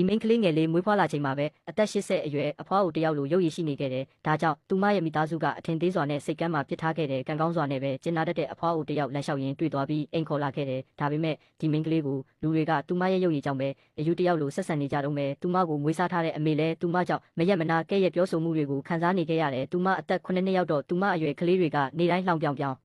ဒီမိန်းကလေးငယ်လေးမွေးဖွားလာချိန်မှာပဲအသက်80အရွယ်အဖွားကိုတယောက်လိုရုပ်ရည်ရှိနေခဲ့တယ်။ဒါကြောင့်သူမရဲ့မိသားစုကအထင်သေးစွာနဲ့စိတ်ကမ်းမှာပစ်ထားခဲ့တဲ့ကံကောင်းစွာနဲ့ပဲကျင်နာတတ်တဲ့အဖွားကိုတယောက်လမ်းလျှောက်ရင်းတွေ့သွားပြီးအိမ်ခေါ်လာခဲ့တယ်။ဒါပေမဲ့ဒီမိန်းကလေးကိုလူတွေကသူမရဲ့ရုပ်ရည်ကြောင့်ပဲအယူတယောက်လိုဆက်ဆံနေကြတော့မယ်။သူမကိုမွေးစားထားတဲ့အမေလည်းသူမကြောင့်မရက်မနာကဲ့ရဲ့ပြောဆိုမှုတွေကိုခံစားနေခဲ့ရတယ်။သူမအသက်9နှစ်ရောက်တော့သူမအရွယ်ကလေးတွေကနေတိုင်းလှောင်ပြောင်ပြောင်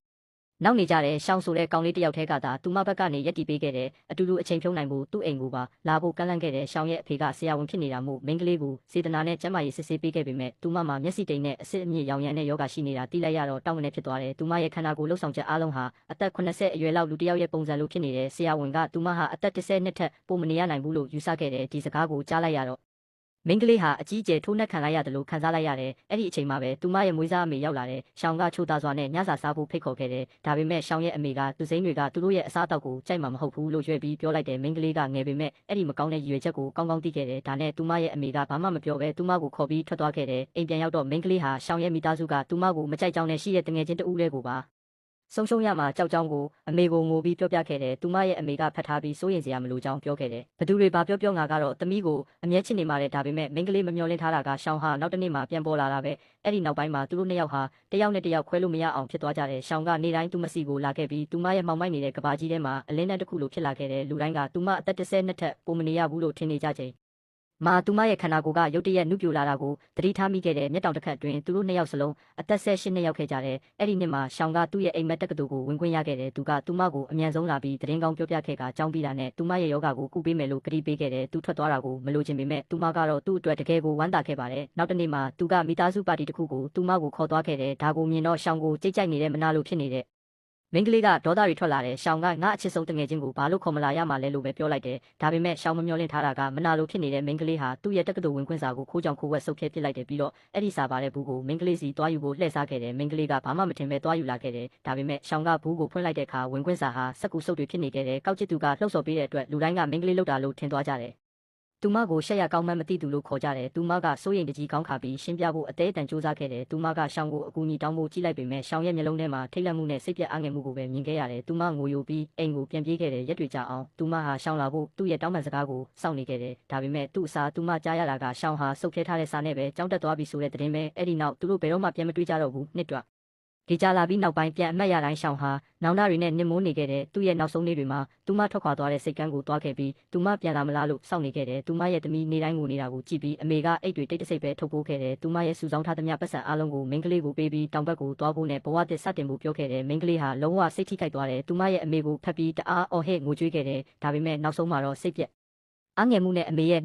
နောက်နေကြတဲ့ရှောင်းဆိုတဲ့ကောင်လေးတယောက်ထဲကသာသူမဘက်ကနေရက်တီပေးခဲ့တဲ့အတူတူအချိန်ဖြုံးနိုင်ဖို့သူ့အိမ်ကိုပါလာဖို့ကန့်လန့်ခဲ့တဲ့ရှောင်းရဲ့အဖေကဆရာဝန်ဖြစ်နေတာမို့မိန်းကလေးကိုစေတနာနဲ့ကျန်းမာရေးစစ်ဆေးပေးခဲ့ပေမဲ့သူမမှာမျက်စိတိမ်နဲ့အဆစ်အမြစ်ရောင်ရမ်းတဲ့ယောဂရှိနေတာသိလိုက်ရတော့တောင်းကနေဖြစ်သွားတယ်။သူမရဲ့ခန္ဓာကိုယ်လှုပ်ဆောင်ချက်အားလုံးဟာအသက်80အရွယ်လောက်လူတယောက်ရဲ့ပုံစံလိုဖြစ်နေတဲ့ဆရာဝန်ကသူမဟာအသက်10နှစ်ထက်ပိုမနေရနိုင်ဘူးလို့ယူဆခဲ့တယ်။ဒီစကားကိုကြားလိုက်ရတော့မိန်းကလေးဟာအကြီးအကျယ်ထိုးနှက်ခံလိုက်ရတယ်လို့ခံစားလိုက်ရတယ်။အဲ့ဒီအချိန်မှာပဲသူမရဲ့မွေးစားအမေရောက်လာတယ်။ရှောင်းကချိုးသားစွာနဲ့ညစာစားဖို့ဖိတ်ခေါ်ခဲ့တယ်။ဒါပေမဲ့ရှောင်းရဲ့အမေကသူစိမ့်တွေကသူတို့ရဲ့အစားအသောက်ကိုကြိုက်မှာမဟုတ်ဘူးလို့ရွေ့ပြီးပြောလိုက်တယ်။မိန်းကလေးကငယ်ပေမဲ့အဲ့ဒီမကောင်းတဲ့ရည်ရွယ်ချက်ကိုကောင်းကောင်းသိခဲ့တယ်။ဒါနဲ့သူမရဲ့အမေကဘာမှမပြောဘဲသူမကိုခေါ်ပြီးထွက်သွားခဲ့တယ်။အိမ်ပြန်ရောက်တော့မိန်းကလေးဟာရှောင်းရဲ့မိသားစုကသူမကိုမကြိုက်ကြောင်းနဲ့ရှိတဲ့တငယ်ချင်းတဦးလေးကိုပါဆုံးရှုံးရမှာကြောက်ကြောင်းကိုအမေကိုငိုပြီးပြောပြခဲ့တယ်။သူမရဲ့အမေကဖတ်ထားပြီးစိုးရင်စရာမလိုကြောင်းပြောခဲ့တယ်။ဘသူတွေဘာပြောငါကတော့သမီးကိုအမြဲချစ်နေမှာလေဒါပေမဲ့မိန်းကလေးမမျှော်လင့်ထားတာကရှောင်းဟာနောက်တစ်နေ့မှပြန်ပေါ်လာတာပဲ။အဲ့ဒီနောက်ပိုင်းမှာသူတို့နှစ်ယောက်ဟာတယောက်နဲ့တယောက်ခွဲလို့မရအောင်ဖြစ်သွားကြတယ်။ရှောင်းကနေတိုင်းသူမစီကိုလာခဲ့ပြီးသူမရဲ့မှောင်မိုက်နေတဲ့ကဘာကြီးထဲမှာအလင်းတန်းတစ်ခုလိုဖြစ်လာခဲ့တယ်။လူတိုင်းကသူမအသက်10နှစ်ထက်ပိုမနေရဘူးလို့ထင်နေကြချိန်သူမရဲ့ခန္ဓာကိုယ်ကရုတ်တရက်နုပြိုလာတာကိုသတိထားမိခဲ့တဲ့မျက်တောင်တစ်ခတ်အတွင်းသူတို့နှစ်ယောက်စလုံးအသက်18နှစ်ရောက်ခဲ့ကြတယ်။အဲ့ဒီနှစ်မှာရှောင်းကသူ့ရဲ့အိမ်မက်တက္ကသိုလ်ကိုဝင်ခွင့်ရခဲ့တယ်။သူကသူမကိုအမြန်ဆုံးလာပြီးသတင်းကောင်းပြောပြခဲ့ကကြောင်းပြီးတာနဲ့သူမရဲ့ယောဂကိုကုပေးမယ်လို့ကတိပေးခဲ့တယ်။သူထွက်သွားတာကိုမလိုချင်ပေမဲ့သူမကတော့သူ့အတွက်တကယ်ကိုဝမ်းသာခဲ့ပါတယ်။နောက်တစ်နေ့မှာသူကမိသားစုပါတီတစ်ခုကိုသူမကိုခေါ်သွားခဲ့တယ်။ဒါကိုမြင်တော့ရှောင်းကိုကြိတ်ကြိုက်နေတဲ့မနာလိုဖြစ်နေတဲ့မိန်းကလေးကဒေါသတွေထွက်လာတယ်။ရှောင်းကငါအချစ်ဆုံးတငယ်ချင်းကိုဘာလို့ခေါ်မလာရမှာလဲလို့ပဲပြောလိုက်တယ်။ဒါပေမဲ့ရှောင်းမမျှော်လင့်ထားတာကမနာလိုဖြစ်နေတဲ့မိန်းကလေးဟာသူ့ရဲ့တက္ကသိုလ်ဝင်ခွင့်စာကိုခိုးကြောင်ခိုးဝက်ဆုပ်ဖြဲပစ်လိုက်တယ်ပြီးတော့အဲ့ဒီစာပါတဲ့ဘူးကိုမိန်းကလေးစီတွားယူဖို့လှည့်စားခဲ့တယ်။မိန်းကလေးကဘာမှမထင်ပဲတွားယူလာခဲ့တယ်။ဒါပေမဲ့ရှောင်းကဘူးကိုဖွင့်လိုက်တဲ့အခါဝင်ခွင့်စာဟာစက်ကူဆုပ်တွေဖြစ်နေခဲ့တယ်။ကောက်ချစ်သူကလှုပ်ဆော်ပေးတဲ့အတွက်လူတိုင်းကမိန်းကလေးလောက်တာလို့ထင်သွားကြတယ်။သူမကိုရှက်ရကောင်းမှမသိသူလို့ခေါ်ကြတယ်။သူမကစိုးရိမ်တကြီးကောင်းခါပြီးရှင်းပြဖို့အသေးအတန်စူးစမ်းခဲ့တယ်။သူမကရှောင်းကိုအကူအညီတောင်းဖို့ကြည့်လိုက်ပေမဲ့ရှောင်းရဲ့မျက်လုံးထဲမှာထိတ်လန့်မှုနဲ့စိတ်ပြတ်အားငယ်မှုကိုပဲမြင်ခဲ့ရတယ်။သူမငိုယိုပြီးအိမ်ကိုပြန်ပြေးခဲ့တယ်ရက်တွေကြာအောင်သူမဟာရှောင်းလာဖို့သူ့ရဲ့တောင်းပန်စကားကိုစောင့်နေခဲ့တယ်။ဒါပေမဲ့သူ့အစားသူမကြားရတာကရှောင်းဟာစုပ်ခဲထားတဲ့စာနဲ့ပဲကြောင်းတက်သွားပြီဆိုတဲ့သတင်းပဲ။အဲ့ဒီနောက်သူတို့ဘယ်တော့မှပြန်မတွေ့ကြတော့ဘူးနှစ်တွဒီကြလာပြီးနောက်ပိုင်းပြန်အမှတ်ရတိုင်းရှောင်းဟာနောင်နာတွေနဲ့နစ်မိုးနေခဲ့တဲ့သူ့ရဲ့နောက်ဆုံးနေ့တွေမှာသူမထွက်ခွာသွားတဲ့စိတ်ကန်းကိုတွားခဲ့ပြီးသူမပြန်လာမလားလို့စောင့်နေခဲ့တယ်။သူမရဲ့သမီးနေတိုင်းငိုနေတာကိုကြည့်ပြီးအမေကအိတ်တွေတိတ်တဆိတ်ပဲထုတ်ပိုးခဲ့တယ်။သူမရဲ့စုဆောင်းထားသမျှပတ်စံအားလုံးကိုမိန်းကလေးကိုပေးပြီးတောင်ဘက်ကိုတွားဖို့နဲ့ဘဝတစ်စတင်ဖို့ပြောခဲ့တယ်။မိန်းကလေးဟာလုံးဝစိတ်ထိခိုက်သွားတယ်။သူမရဲ့အမေကိုဖက်ပြီးတအားအော်ဟစ်ငိုကြွေးခဲ့တယ်။ဒါပေမဲ့နောက်ဆုံးမှာတော့စိတ်ပြက်အားငယ်မှုနဲ့အမေရဲ့